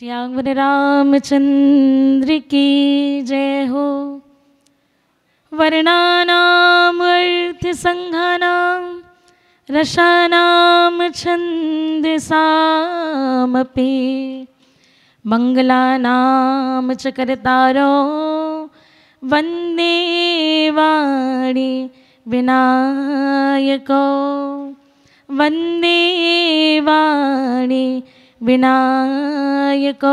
श्याम रामचंद्र की जय हो। वर्णानाम अर्थ संघानाम रसानाम छंदसामपि मंगलानाम च करतारो वंदे वाणी विनायको वंदे वाणी विनायको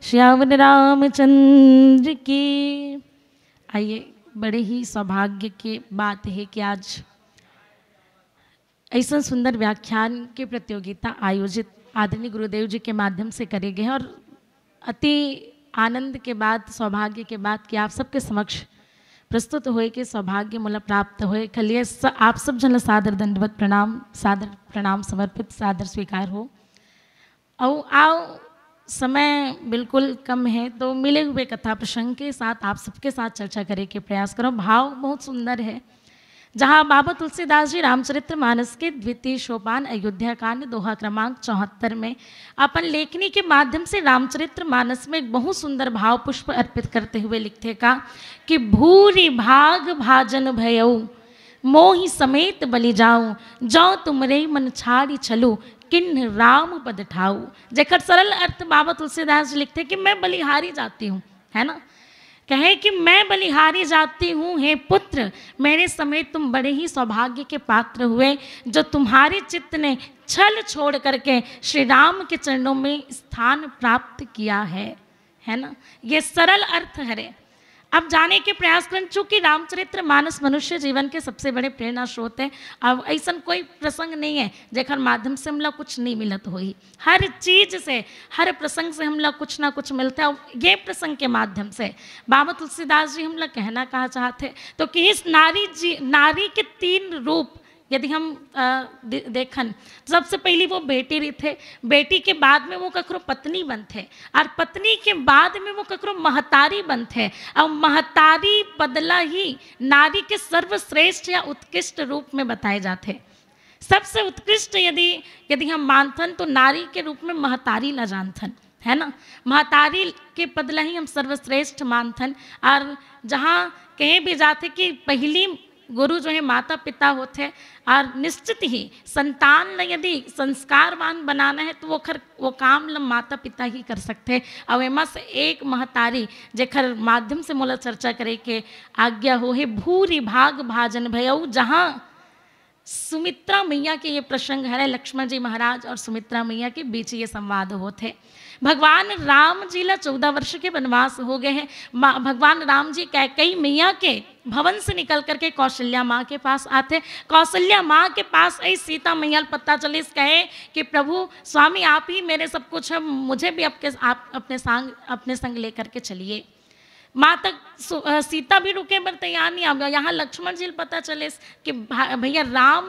श्याम रामचंद्र की। आइए, बड़े ही सौभाग्य की बात है कि आज ऐसा सुंदर व्याख्यान की प्रतियोगिता आयोजित आदरणीय गुरुदेव जी के माध्यम से करे गए और अति आनंद के बाद, सौभाग्य के बाद कि आप सबके समक्ष प्रस्तुत होए के सौभाग्य मूल प्राप्त होए। खलिए आप सब जन सादर दंडवत सादर प्रणाम समर्पित, सादर स्वीकार हो। और आओ, समय बिल्कुल कम है तो मिले हुए कथा प्रसंग के साथ आप सबके साथ चर्चा करे के प्रयास करो। भाव बहुत सुंदर है, जहाँ बाबा तुलसीदास जी रामचरित्र मानस के द्वितीय सोपान अयोध्या कांड दोहा क्रमांक 74 में अपन लेखनी के माध्यम से रामचरित्र मानस में एक बहुत सुंदर भाव पुष्प अर्पित करते हुए लिखते का कि भूरि भाग भाजन भयऊ मोहि समेत बलि जाऊं जो तुमरे मन छाड़ी चलू किन्न राम पद ठाऊ। जेकर सरल अर्थ बाबा तुलसीदास जी लिखते कि मैं बलिहारी जाती हूँ, है ना। कहे कि मैं बलिहारी जाती हूँ, हे पुत्र मेरे समेत तुम बड़े ही सौभाग्य के पात्र हुए जो तुम्हारे चित्त ने छल छोड़ करके श्री राम के चरणों में स्थान प्राप्त किया है ना। ये सरल अर्थ है। अब जाने के प्रयास करें, चूँकि रामचरित्र मानस मनुष्य जीवन के सबसे बड़े प्रेरणा स्रोत है। अब ऐसा कोई प्रसंग नहीं है जेकर माध्यम से हम लोग कुछ नहीं मिलत होई। हर चीज से, हर प्रसंग से हम लोग कुछ ना कुछ मिलता है। ये प्रसंग के माध्यम से बाबा तुलसीदास जी हम लोग कहना कहा चाहते तो कि इस नारी के 3 रूप यदि हम देखन, सबसे पहली वो बेटी रही थे, बेटी के बाद में वो ककरो पत्नी बनते और पत्नी के बाद में वो ककरो महतारी बनते और महतारी बदला ही नारी के सर्वश्रेष्ठ या उत्कृष्ट रूप में बताए जाते। सबसे उत्कृष्ट यदि हम मानथन तो नारी के रूप में महतारी ला जानथन, है ना। महतारी के बदला ही हम सर्वश्रेष्ठ मानथन। और जहाँ कहीं भी जाते कि पहली गुरु जो है माता पिता होते और निश्चित ही संतान ने यदि संस्कारवान बनाना है तो वो काम माता पिता ही कर सकते। और एमा से एक महतारी जेखर माध्यम से मोला चर्चा करे के आज्ञा हो है भूरि भाग भाजन भयऊ, जहाँ सुमित्रा मैया के ये प्रसंग है। लक्ष्मण जी महाराज और सुमित्रा मैया के बीच ये संवाद होते। भगवान राम जी ला 14 वर्ष के वनवास हो गए हैं। भगवान राम जी कैकेयी मैया के भवन से निकल करके कौशल्या माँ के पास आते। कौशल्या माँ के पास आई सीता मैया पता चले कहे कि प्रभु स्वामी आप ही मेरे सब कुछ है, मुझे भी आप अपने संग लेकर के चलिए। माँ तक सीता भी रुके पर तैयार नहीं आ गया। यहाँ लक्ष्मण जी पता चले कि भैया राम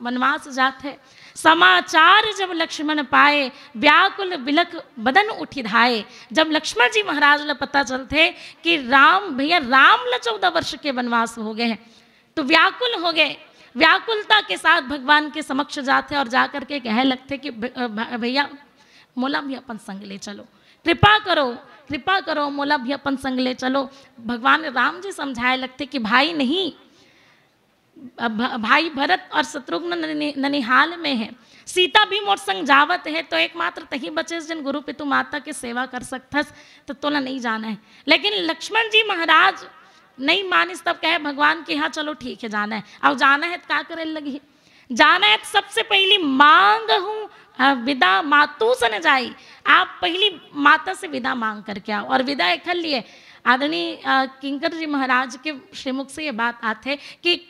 वनवास जाते। समाचार जब लक्ष्मण पाए व्याकुल बिलख बदन उठी धाए। जब लक्ष्मण जी महाराज ने पता चलते कि राम 14 वर्ष के वनवास हो गए हैं तो व्याकुल हो गए। व्याकुलता के साथ भगवान के समक्ष जाते और जा करके कह लगते कि भैया मोला भी अपन संग ले चलो, कृपा करो मोला भी अपन संग ले चलो। भगवान राम जी समझाए लगते कि भाई नहीं, भाई भरत और शत्रुघ्न ननिहाल में है, सीता भी मोर संग जावत है तो एकमात्र तही बचे जिन गुरु पितु माता के सेवा कर सकथस तो तोला नहीं जाना है। लेकिन लक्ष्मण जी महाराज नहीं मानिस, तब कहे भगवान के यहाँ चलो ठीक है जाना है। अब जाना है तो क्या करे लगी, जाना है तो सबसे पहली मांग हूँ विदा मातू सन जाई। आप पहली माता से विदा मांग करके आओ। और विदा एक लिए आदरणीय किंकर जी महाराज के श्रीमुख से ये बात आते कि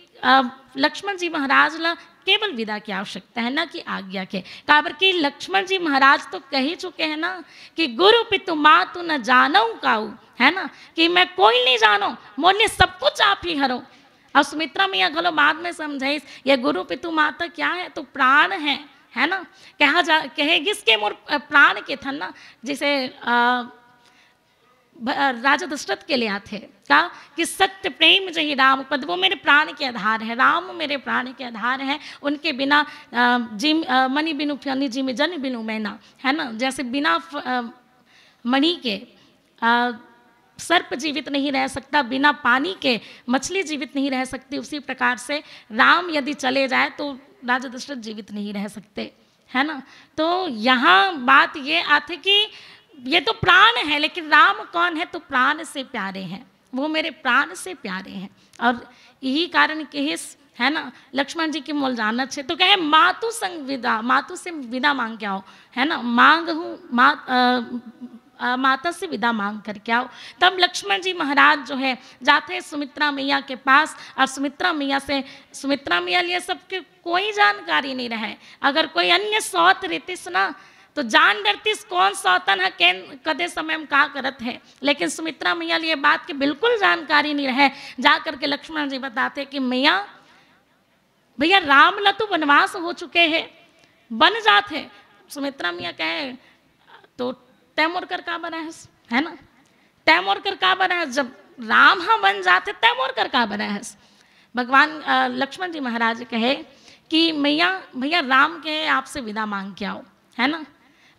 लक्ष्मण जी महाराज ला केवल विदा की आवश्यकता है, ना कि आज्ञा के। काबर कि लक्ष्मण जी महाराज तो कह ही चुके हैं ना कि गुरु पितु मातु न जानऊ काऊ, है ना, कि मैं कोई नहीं जानो, मोले सब कुछ आप ही हरो। और सुमित्रा मैया गलो बाद में समझाइस ये गुरु पितु माता क्या है तो प्राण है ना। कहेगी इसके मोर प्राण के थन ना, जिसे राजा दशरथ के लिए आते कहा कि सत्य प्रेम जही राम पद, वो मेरे प्राण के आधार है, राम मेरे प्राण के आधार है। उनके बिना मणि बिनु फनी जिम जन बिनु मैना, है ना। जैसे बिना मणि के सर्प जीवित नहीं रह सकता, बिना पानी के मछली जीवित नहीं रह सकती, उसी प्रकार से राम यदि चले जाए तो राजा दशरथ जीवित नहीं रह सकते, है ना। तो यहाँ बात ये आती कि ये तो प्राण है, लेकिन राम कौन है, तो प्राण से प्यारे हैं, वो मेरे प्राण से प्यारे हैं। और यही कारण के है ना, लक्ष्मण जी की मोल जाना छे तो कहे मातु संग विदा, मातु से विदा मांग के आओ, है ना, मांग हूँ माता से विदा मांग करके आओ। तब लक्ष्मण जी महाराज जो है जाते हैं सुमित्रा मैया के पास, और सुमित्रा मैया लिए सबके कोई जानकारी नहीं रहे। अगर कोई अन्य सौत रहतीस ना तो जान डरतीस कौन सौतन है, कदे समय में का करत है, लेकिन सुमित्रा मैया लिए बात की बिल्कुल जानकारी नहीं रहे। जा करके लक्ष्मण जी बताते कि मैया भैया राम लतु वनवास हो चुके हैं, बन जाते। सुमित्रा मैया कहे तो तैमूर कर का बना है ना, तैमूर कर का बना है, जब राम हाँ बन जाते तैमूर कर का बना है। भगवान लक्ष्मण जी महाराज कहे कि मैया भैया राम के आपसे विदा मांग के आओ, है ना,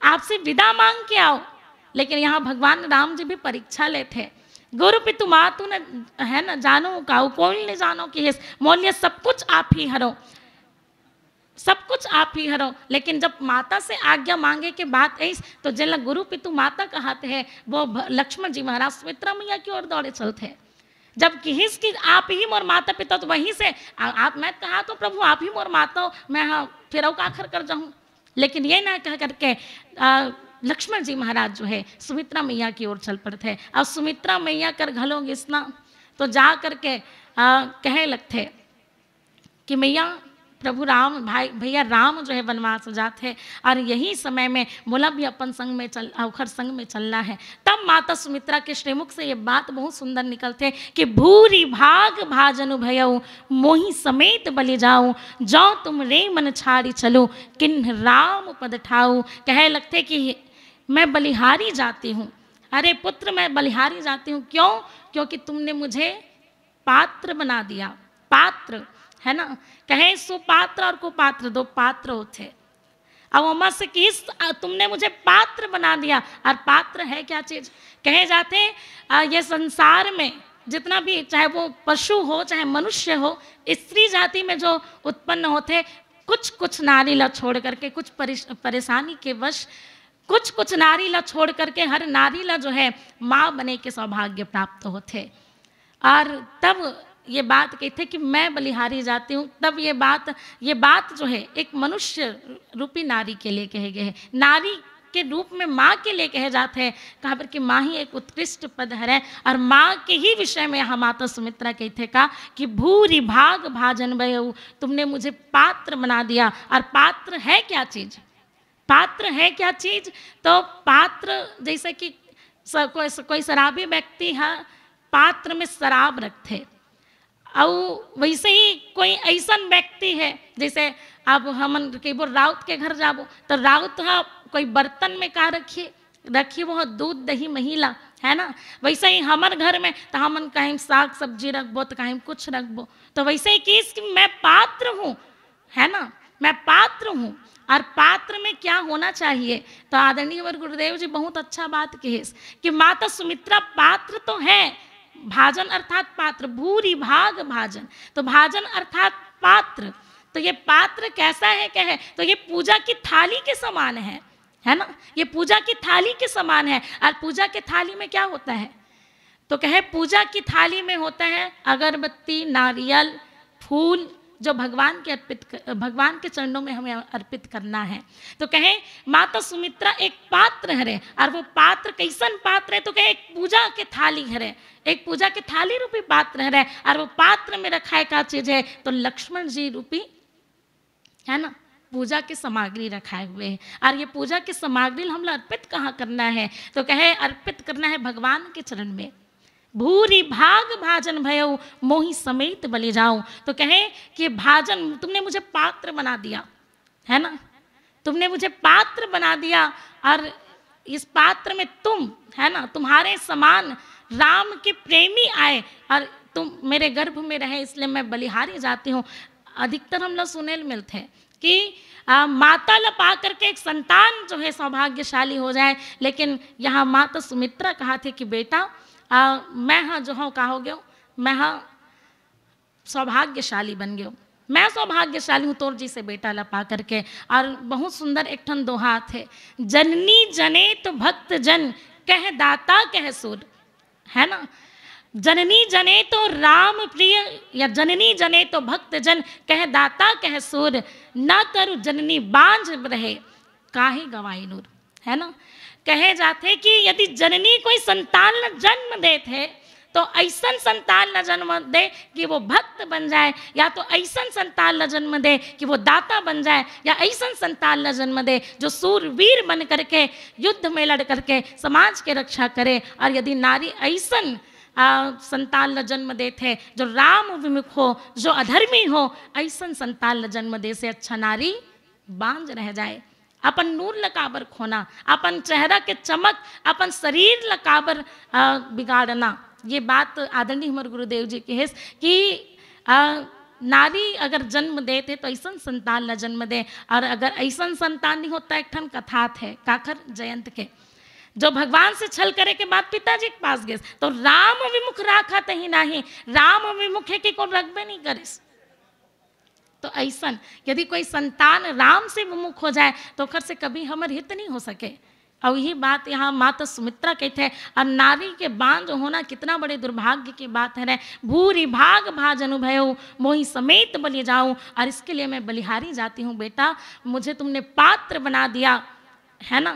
आपसे विदा मांग के आओ। लेकिन यहाँ भगवान राम जी भी परीक्षा लेते, गुरु पितु मातु न है ना जानो काऊ, कोई नहीं जानो कि मोल्य सब कुछ आप ही हरो, सब कुछ आप ही हरो। लेकिन जब माता से आज्ञा मांगे के बाद ऐस तो जिला गुरु पितु माता कहते हैं वो लक्ष्मण जी महाराज सुमित्रा मैया की ओर दौड़े चलते हैं। जब किस की आप ही मोर माता पिता, तो वहीं से आप मैं कहा तो प्रभु आप ही मोर माता हो, मैं हाँ फिर आखिर कर जाऊँ। लेकिन ये ना कह करके लक्ष्मण जी महाराज जो है सुमित्रा मैया की ओर चल पड़ते हैं। और सुमित्रा मैया कर घलोगे स्ना तो जा करके कहे लगते कि मैया प्रभु राम भाई भैया राम जो है वनवास जाते हैं, और यही समय में बोला भी अपन संग में अवखर संग में चलना है। तब माता सुमित्रा के श्रीमुख से ये बात बहुत सुंदर निकलते कि भूरी भाग भाजनु भयऊ, मोही समेत बलि जाऊं, जो तुम रे मन छाड़ी चलो, किन्ह राम पद ठाऊ। कहे लगते कि मैं बलिहारी जाती हूँ, अरे पुत्र मैं बलिहारी जाती हूँ, क्यों, क्योंकि तुमने मुझे पात्र बना दिया, पात्र है ना, कहे सुपात्र और कुपात्र दो पात्र होते। अब उमा से किस तुमने मुझे पात्र बना दिया, और पात्र है क्या चीज, कहे जाते ये संसार में जितना भी चाहे वो पशु हो चाहे मनुष्य हो, स्त्री जाति में जो उत्पन्न होते कुछ नारी ला छोड़ करके, कुछ परेशानी के वश कुछ नारी ला छोड़ करके हर नारी ला जो है माँ बने के सौभाग्य प्राप्त होते। और तब ये बात कहते कि मैं बलिहारी जाती हूँ। तब ये बात जो है एक मनुष्य रूपी नारी के लिए कहे गए हैं, नारी के रूप में माँ के लिए कहे जाते हैं, कहाँ पर कि माँ ही एक उत्कृष्ट पद है। और माँ के ही विषय में यहाँ माता सुमित्रा कहते का कि भूरी भाग भाजन भयऊ, तुमने मुझे पात्र बना दिया। और पात्र है क्या चीज, पात्र है क्या चीज, तो पात्र जैसे कि कोई शराबी व्यक्ति है पात्र में शराब रखते, और वैसे ही कोई ऐसा व्यक्ति है जैसे अब हमन कई बार राउत के घर जाबो तो राउत हाँ कोई बर्तन में का रखिए वो दूध दही महिला है ना, वैसे ही हमार घर में तो हमन कहीं साग सब्जी रखबो तो कहीं कुछ रखबो, तो वैसे ही कि मैं पात्र हूँ, है ना, मैं पात्र हूँ। और पात्र में क्या होना चाहिए, तो आदरणीय गुरुदेव जी बहुत अच्छा बात कहे कि माता सुमित्रा पात्र तो है, भाजन अर्थात पात्र, भूरी भाग भाजन, तो भाजन अर्थात पात्र। तो ये पात्र कैसा है, क्या है, तो ये पूजा की थाली के समान है ना, ये पूजा की थाली के समान है। और पूजा के थाली में क्या होता है, तो कहे पूजा की थाली में होता है अगरबत्ती, नारियल, फूल, जो भगवान के चरणों में हमें अर्पित करना है। तो कहे माता सुमित्रा एक पात्र है, और वो पात्र कैसन पात्र है, तो कहे एक पूजा के थाली है, एक पूजा के थाली रूपी पात्र है। और वो पात्र में रखा है क्या चीज है, तो लक्ष्मण जी रूपी है ना पूजा की सामग्री रखाए हुए हैं। और ये पूजा की सामग्री हम अर्पित कहाँ करना है, तो कहे अर्पित करना है भगवान के चरण में। भूरी भाग भाजन भयऊ, मोही समेत बलि जाऊं, तो कहे कि भाजन तुमने मुझे पात्र बना दिया, है ना, तुमने मुझे पात्र बना दिया, और इस पात्र में तुम है ना तुम्हारे समान राम के प्रेमी आए और तुम मेरे गर्भ में रहे, इसलिए मैं बलिहारी जाती हूँ। अधिकतर हम लोग सुने मिलते हैं कि माता लपा करके एक संतान जो है सौभाग्यशाली हो जाए, लेकिन यहाँ माता सुमित्रा कहा थे कि बेटा मैं हाँ जो हूँ का हो गया, मैं हाँ सौभाग्यशाली बन गयो, मैं सौभाग्यशाली हूँ तोर जी से बेटा लपा करके। और बहुत सुंदर एक ठन दोहा थे, जननी जने तो भक्त जन कह दाता कह सूर, है ना। जननी जने तो राम प्रिय या जननी जने तो भक्त जन कह दाता कह सूर, न तरु जननी बांझ रहे काहे गवाई नूर, है ना। कहे जाते कि यदि जननी कोई संतान न जन्म दे थे तो ऐसा संतान न जन्म दे कि वो भक्त बन जाए, या तो ऐसा संतान न जन्म दे कि वो दाता बन जाए, या ऐसा संतान न जन्म दे जो सूरवीर बन करके युद्ध में लड़ करके समाज के रक्षा करे। और यदि नारी ऐसा संतान ल जन्म दे थे जो राम विमुख हो, जो अधर्मी हो, ऐसा संतान ल जन्म दे से अच्छा नारी बांझ रह जाए। अपन नूर लकाबर खोना, अपन चेहरा के चमक, अपन शरीर लकाबर बिगाड़ना, ये बात आदरणीय हमारे गुरुदेव जी की है कि नारी अगर जन्म देते तो ऐसा संतान ला जन्म दे। और अगर ऐसा संतान नहीं होता, एक ठन कथा थे काकर जयंत के, जो भगवान से छल करे के बाद पिताजी के पास गए तो राम विमुख राखा तही नहीं, राम विमुख है कि को रखबे नहीं करिस। तो ऐसा यदि कोई संतान राम से विमुख हो जाए तो ओकर से कभी हमर हित नहीं हो सके। और यही बात यहाँ माता सुमित्रा कहते हैं। और नारी के बांझ होना कितना बड़े दुर्भाग्य की बात है। भूरी भाग भाज अनुभव मोही समेत बलि जाऊं, और इसके लिए मैं बलिहारी जाती हूँ बेटा, मुझे तुमने पात्र बना दिया, है ना।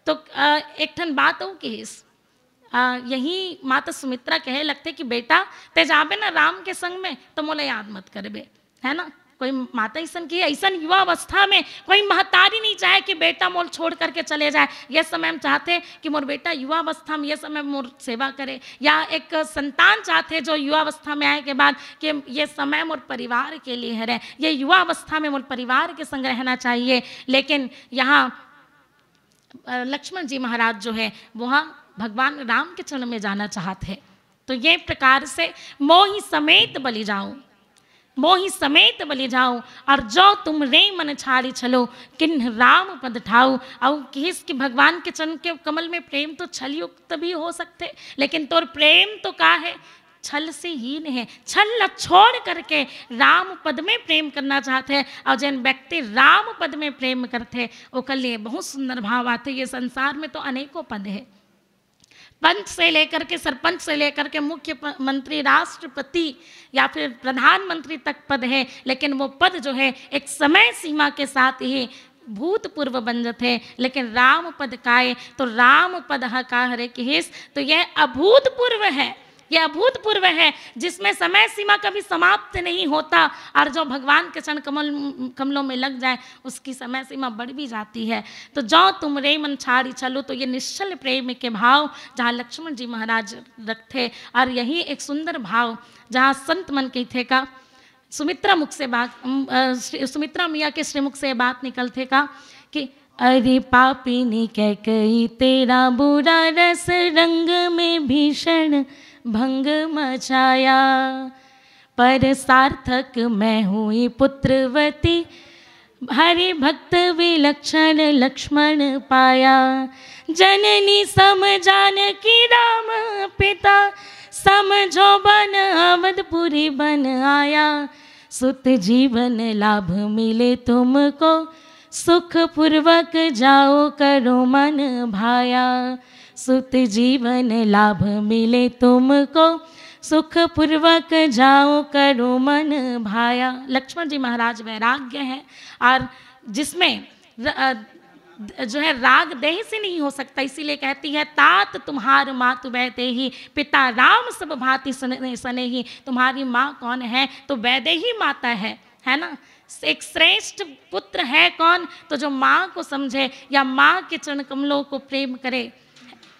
तो एक ठन बात हो कि यही माता सुमित्रा कहे लगते कि बेटा ते जाबे ना राम के संग में तो मोला याद मत करबे, है ना। कोई माता ऐसा की ऐसा युवा अवस्था में कोई महतारी नहीं चाहे कि बेटा मोल छोड़ करके चले जाए। ये समय हम चाहते कि मोर बेटा युवा अवस्था में ये समय मोर सेवा करे, या एक संतान चाहते जो युवा अवस्था में आए के बाद कि ये समय मोर परिवार के लिए है, ये युवा अवस्था में मोर परिवार के संग रहना चाहिए। लेकिन यहाँ लक्ष्मण जी महाराज जो है वहाँ भगवान राम के चरण में जाना चाहते हैं। तो ये प्रकार से मोहि समेत बलि जाऊं, मोहि समेत बलि जाऊं, और जो तुम रे मन छाड़ी चलो किन्ह राम पद ठाऊ। और किस कि भगवान के चरण के कमल में प्रेम तो छल युक्त भी हो सकते, लेकिन तोर प्रेम तो का है, छल से हीन है। छल छोड़ करके राम पद में प्रेम करना चाहते हैं। और जिन व्यक्ति राम पद में प्रेम करते ओकर लिए बहुत सुंदर भाव आते। ये संसार में तो अनेकों पद है, पंच से लेकर के सरपंच से लेकर के मुख्यमंत्री, राष्ट्रपति या फिर प्रधानमंत्री तक पद है, लेकिन वो पद जो है एक समय सीमा के साथ ही भूतपूर्व बन जाते हैं। लेकिन राम पद काए तो राम पद का हरे की हिस, तो यह अभूतपूर्व है, यह अभूतपूर्व है जिसमें समय सीमा कभी समाप्त नहीं होता। और जो भगवान के चरण कमलों में लग जाए उसकी समय सीमा बढ़ भी जाती है। तो जो तुम रे मन छाड़ी चलो, तो ये निश्चल प्रेम के भाव जहाँ लक्ष्मण जी महाराज रखते। और यही एक सुंदर भाव जहाँ संत मन के थे का सुमित्रा मुख से बात, सुमित्रा मियाँ के श्रीमुख से बात निकलते का कि अरे पापिनी कह कही तेरा बुरा रस रंग में भीषण भंग मचाया, पर सार्थक मैं हुई पुत्रवती हरि भक्त विलक्षण लक्ष्मण पाया। जननी समझान की राम पिता समझो बन अवधपुरी बन आया। सुत जीवन लाभ मिले तुमको सुख पूर्वक जाओ करो मन भाया। सुत जीवन लाभ मिले तुमको सुख पूर्वक जाओ करो मन भाया। लक्ष्मण जी महाराज वैराग्य है, और जिसमें जो है राग देह से नहीं हो सकता, इसीलिए कहती है तात तुम्हार मातु वैदेही पिता राम सब भांति सने ही। तुम्हारी माँ कौन है, तो वैदेही माता है ना। एक श्रेष्ठ पुत्र है कौन, तो जो माँ को समझे या माँ के चरण कमलों को प्रेम करे।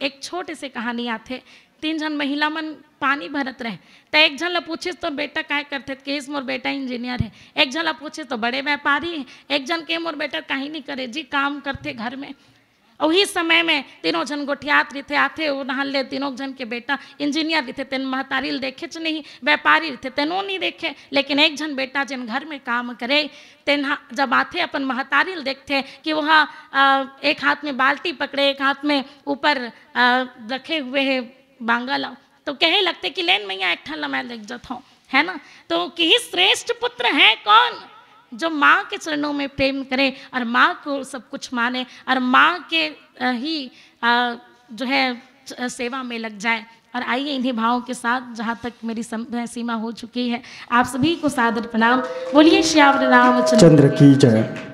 एक छोटे से कहानी आते, 3 जन महिला मन पानी भरत रहे, तो एक जन ला पूछे तो बेटा काय करते, केस मोर बेटा इंजीनियर है। एक जन ला पूछे तो बड़े व्यापारी है। एक जन के मोर बेटा कहीं नहीं करे जी, काम करते घर में। और वही समय में तीनों जन गोठियात रहे थे, आते वो नहल ले तीनों जन के बेटा इंजीनियर रहे थे, तेन महतारी देखे च नहीं, व्यापारी रहे तेनों नहीं देखे, लेकिन एक जन बेटा जिन घर में काम करे तेन जब आते अपन महतारी देखते कि वह एक हाथ में बाल्टी पकड़े, एक हाथ में ऊपर रखे हुए है बांगला, तो कहे लगते कि लेन मैया एक ठल्ला मैं लग जाता हूँ, है ना। तो कि श्रेष्ठ पुत्र है कौन जो माँ के चरणों में प्रेम करे और माँ को सब कुछ माने और माँ के ही जो है सेवा में लग जाए। और आइए इन्हीं भावों के साथ, जहाँ तक मेरी सीमा हो चुकी है, आप सभी को सादर प्रणाम। बोलिए श्याम रामचंद्र की जय।